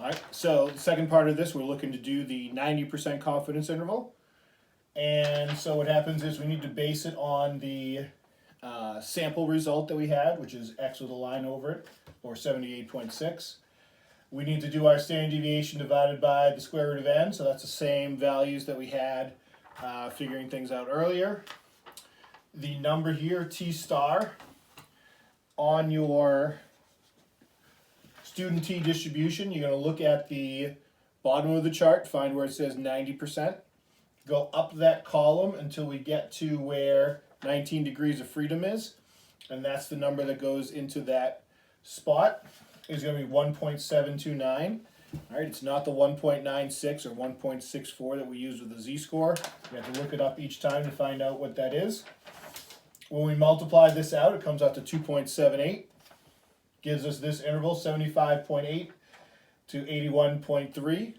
All right, so the second part of this, we're looking to do the 90% confidence interval. And so what happens is we need to base it on the sample result that we had, which is x with a line over it, or 78.6. We need to do our standard deviation divided by the square root of n, so that's the same values that we had figuring things out earlier. The number here, t star, on your student t distribution, you're going to look at the bottom of the chart, find where it says 90%. Go up that column until we get to where 19 degrees of freedom is, and that's the number that goes into that spot. Is going to be 1.729. All right, it's not the 1.96 or 1.64 that we use with the z-score. We have to look it up each time to find out what that is. When we multiply this out, it comes out to 2.78. Gives us this interval, 75.8 to 81.3.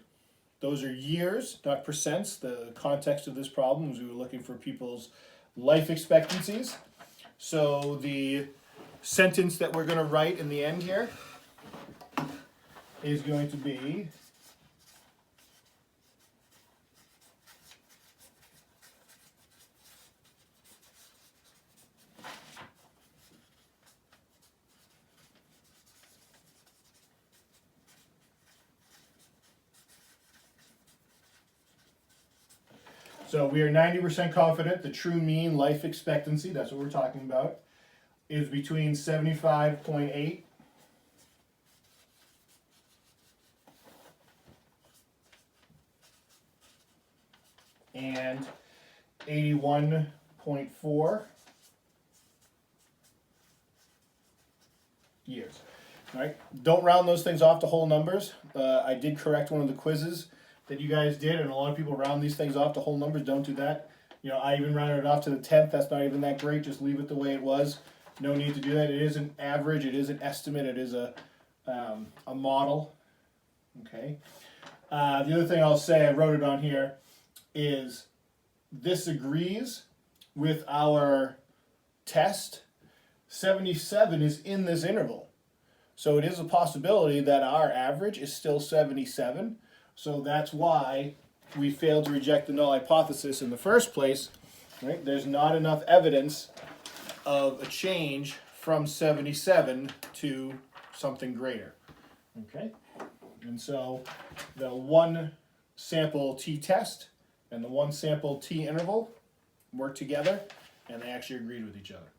Those are years, not percents. The context of this problem is we were looking for people's life expectancies. So the sentence that we're going to write in the end here is going to be so we are 90% confident the true mean life expectancy, that's what we're talking about, is between 75.8 and 81.4 years. All right, don't round those things off to whole numbers. I did correct one of the quizzes that you guys did, and a lot of people round these things off to whole numbers. Don't do that. You know, I even rounded it off to the 10th. That's not even that great. Just leave it the way it was. No need to do that. It is an average. It is an estimate. It is a model. Okay. The other thing I'll say, I wrote it on here, is this agrees with our test. 77 is in this interval. So it is a possibility that our average is still 77. So that's why we failed to reject the null hypothesis in the first place. Right? There's not enough evidence of a change from 77 to something greater. Okay? And so the one sample t-test and the one sample t-interval work together, and they actually agreed with each other.